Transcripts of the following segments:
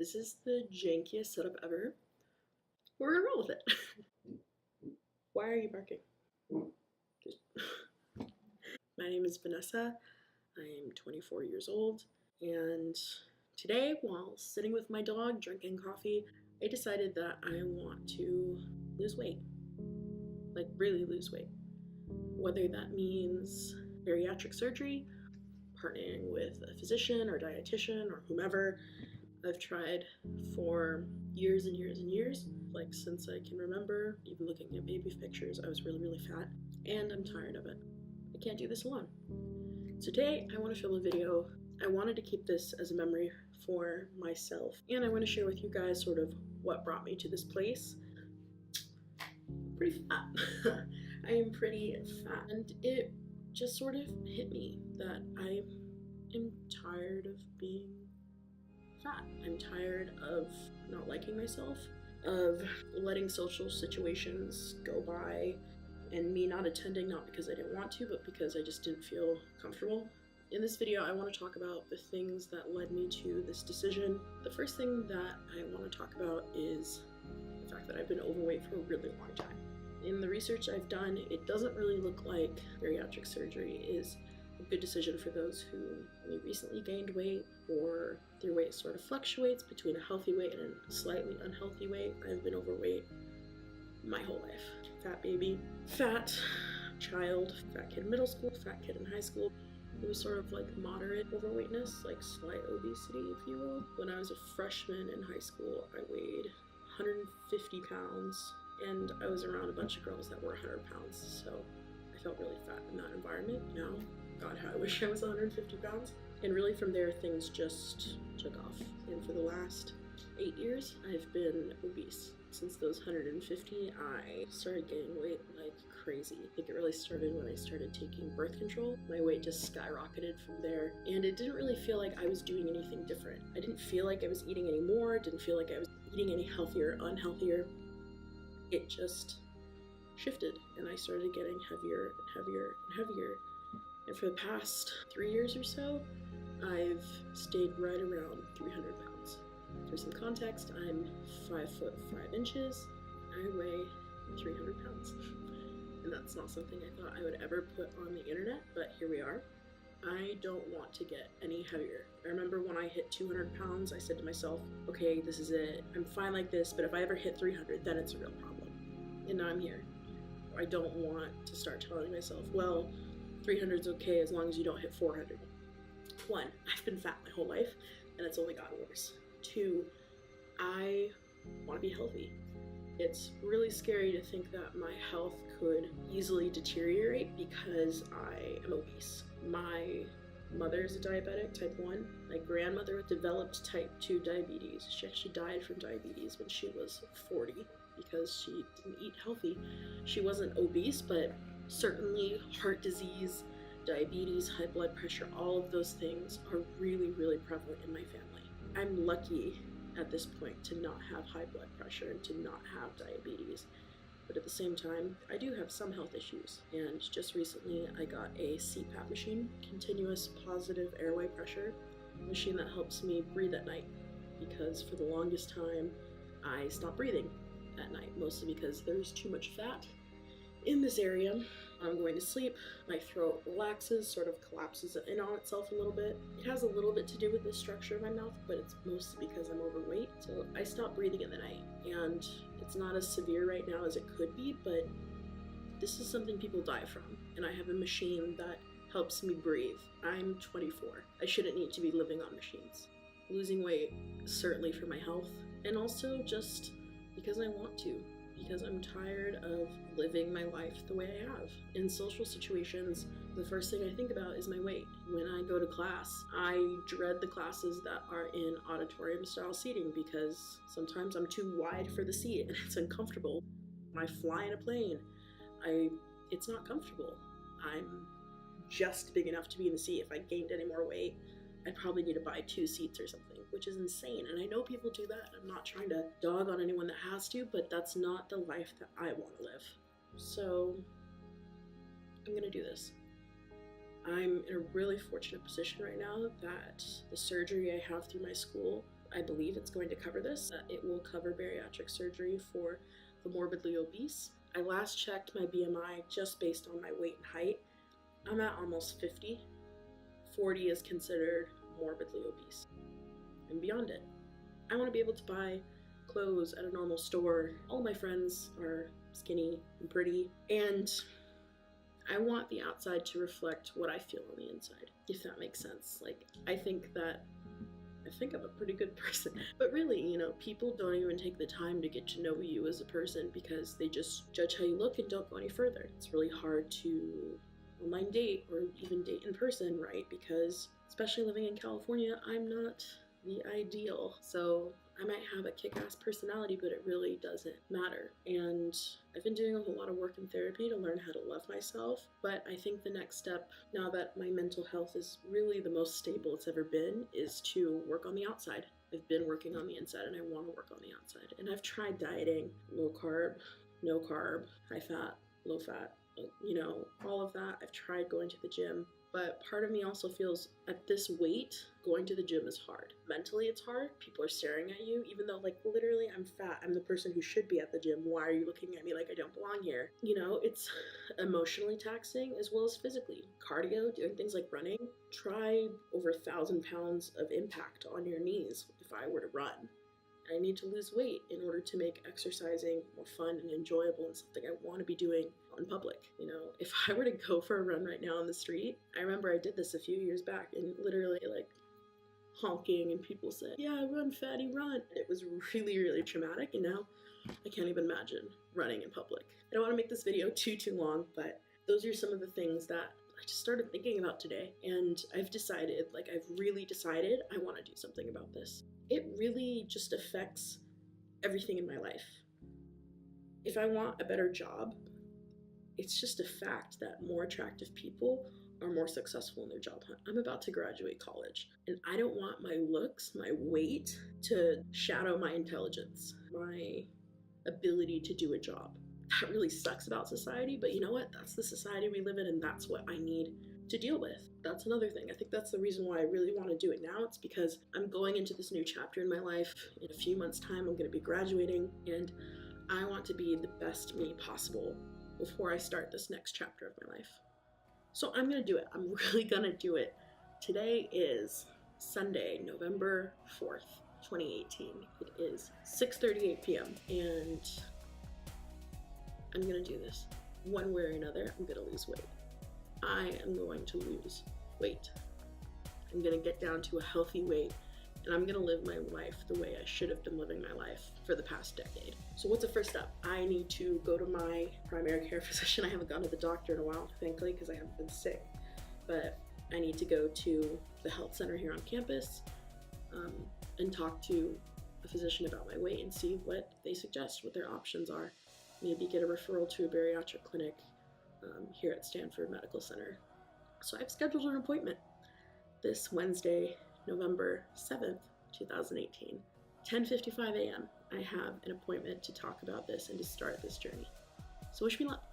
This is the jankiest setup ever. We're gonna roll with it. Why are you barking? My name is Vanessa. I am 24 years old, and today, while sitting with my dog drinking coffee, I decided that I want to lose weight. Like, really lose weight. Whether that means bariatric surgery, partnering with a physician or dietitian or whomever. I've tried for years and years and years, like since I can remember. Even looking at baby pictures, I was really fat, and I'm tired of it. I can't do this alone. So today I want to film a video. I wanted to keep this as a memory for myself, and I want to share with you guys sort of what brought me to this place. Pretty fat. I am pretty fat, and it just sort of hit me that I am tired of being fat. I'm tired of not liking myself, of letting social situations go by, and me not attending, not because I didn't want to, but because I just didn't feel comfortable. In this video, I want to talk about the things that led me to this decision. The first thing that I want to talk about is the fact that I've been overweight for a really long time. In the research I've done, it doesn't really look like bariatric surgery is a good decision for those who only recently gained weight, or their weight sort of fluctuates between a healthy weight and a slightly unhealthy weight. I've been overweight my whole life. Fat baby, fat child, fat kid in middle school, fat kid in high school. It was sort of like moderate overweightness, like slight obesity, if you will. When I was a freshman in high school, I weighed 150 pounds, and I was around a bunch of girls that were 100 pounds, so I felt really fat in that environment. Now, God, how I wish I was 150 pounds. And really from there, things just took off. And for the last 8 years, I've been obese. Since those 150, I started gaining weight like crazy. I think it really started when I started taking birth control. My weight just skyrocketed from there, and it didn't really feel like I was doing anything different. I didn't feel like I was eating any more, didn't feel like I was eating any healthier or unhealthier. It just shifted, and I started getting heavier and heavier and heavier. And for the past 3 years or so, I've stayed right around 300 pounds. For some context, I'm 5 foot 5 inches. I weigh 300 pounds. And that's not something I thought I would ever put on the internet, but here we are. I don't want to get any heavier. I remember when I hit 200 pounds, I said to myself, okay, this is it. I'm fine like this, but if I ever hit 300, then it's a real problem. And now I'm here. I don't want to start telling myself, well, 300 is okay as long as you don't hit 400. 1, I've been fat my whole life, and it's only gotten worse. 2, I want to be healthy. It's really scary to think that my health could easily deteriorate because I am obese. My mother is a diabetic, type 1. My grandmother developed type 2 diabetes. She actually died from diabetes when she was 40 because she didn't eat healthy. She wasn't obese, but certainly heart disease, diabetes, high blood pressure, all of those things are really prevalent in my family. I'm lucky at this point to not have high blood pressure and to not have diabetes. But at the same time, I do have some health issues. And just recently, I got a CPAP machine, continuous positive airway pressure, machine that helps me breathe at night. Because for the longest time, I stopped breathing at night, mostly because there's too much fat in this area. I'm going to sleep, my throat relaxes, sort of collapses in on itself a little bit. It has a little bit to do with the structure of my mouth, but it's mostly because I'm overweight. So I stop breathing in the night, and it's not as severe right now as it could be, but this is something people die from, and I have a machine that helps me breathe. I'm 24. I shouldn't need to be living on machines. Losing weight, certainly for my health, and also just because I want to. Because I'm tired of living my life the way I have. In social situations, the first thing I think about is my weight. When I go to class, I dread the classes that are in auditorium style seating because sometimes I'm too wide for the seat and it's uncomfortable. When I fly in a plane, it's not comfortable. I'm just big enough to be in the seat. If I gained any more weight, I'd probably need to buy 2 seats or something, which is insane. And I know people do that. I'm not trying to dog on anyone that has to, but that's not the life that I want to live. So I'm gonna do this. I'm in a really fortunate position right now that the surgery I have through my school I believe it's going to cover this. It will cover bariatric surgery for the morbidly obese. I last checked my BMI just based on my weight and height. I'm at almost 50. 40 is considered morbidly obese and beyond it. I want to be able to buy clothes at a normal store. All my friends are skinny and pretty, and I want the outside to reflect what I feel on the inside, if that makes sense. Like, I think I'm a pretty good person. But really, you know, people don't even take the time to get to know you as a person because they just judge how you look and don't go any further. It's really hard to online date or even date in person, right? Because especially living in California, I'm not the ideal. So I might have a kick-ass personality, but it really doesn't matter. And I've been doing a whole lot of work in therapy to learn how to love myself. But I think the next step, now that my mental health is really the most stable it's ever been, is to work on the outside. I've been working on the inside and I want to work on the outside. And I've tried dieting, low carb, no carb, high fat, low fat, you know, all of that. I've tried going to the gym, but part of me also feels at this weight, going to the gym is hard. Mentally, it's hard. People are staring at you, even though, like, literally I'm fat. I'm the person who should be at the gym. Why are you looking at me like I don't belong here? You know, it's emotionally taxing as well as physically. Cardio, doing things like running, try over 1,000 pounds of impact on your knees if I were to run. I need to lose weight in order to make exercising more fun and enjoyable and something I want to be doing in public. You know, if I were to go for a run right now on the street, I remember I did this a few years back and literally like honking and people said, "Yeah, run, fatty, run." It was really, really traumatic, and now I can't even imagine running in public. I don't want to make this video too long, but those are some of the things that I just started thinking about today, and I've really decided I want to do something about this. It really just affects everything in my life. If I want a better job, it's just a fact that more attractive people are more successful in their job hunt. I'm about to graduate college, and I don't want my looks, my weight, to shadow my intelligence, my ability to do a job. That really sucks about society, but you know what? That's the society we live in, and that's what I need to deal with. That's another thing. I think that's the reason why I really want to do it now. It's because I'm going into this new chapter in my life. In a few months' time, I'm going to be graduating, and I want to be the best me possible before I start this next chapter of my life. So I'm going to do it. I'm really going to do it. Today is Sunday, November 4th, 2018. It is 6:38 p.m. and I'm going to do this. One way or another, I'm going to lose weight. I am going to lose weight. I'm going to get down to a healthy weight, and I'm going to live my life the way I should have been living my life for the past decade. So what's the first step? I need to go to my primary care physician. I haven't gone to the doctor in a while, thankfully, because I haven't been sick. But I need to go to the health center here on campus and talk to a physician about my weight and see what they suggest, what their options are. Maybe get a referral to a bariatric clinic here at Stanford Medical Center. So I've scheduled an appointment this Wednesday, November 7th, 2018, 10:55 a.m. I have an appointment to talk about this and to start this journey. So wish me luck.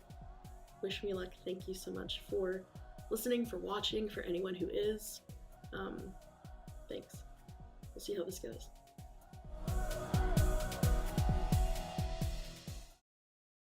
Wish me luck. Thank you so much for listening, for watching, for anyone who is. Thanks. We'll see how this goes.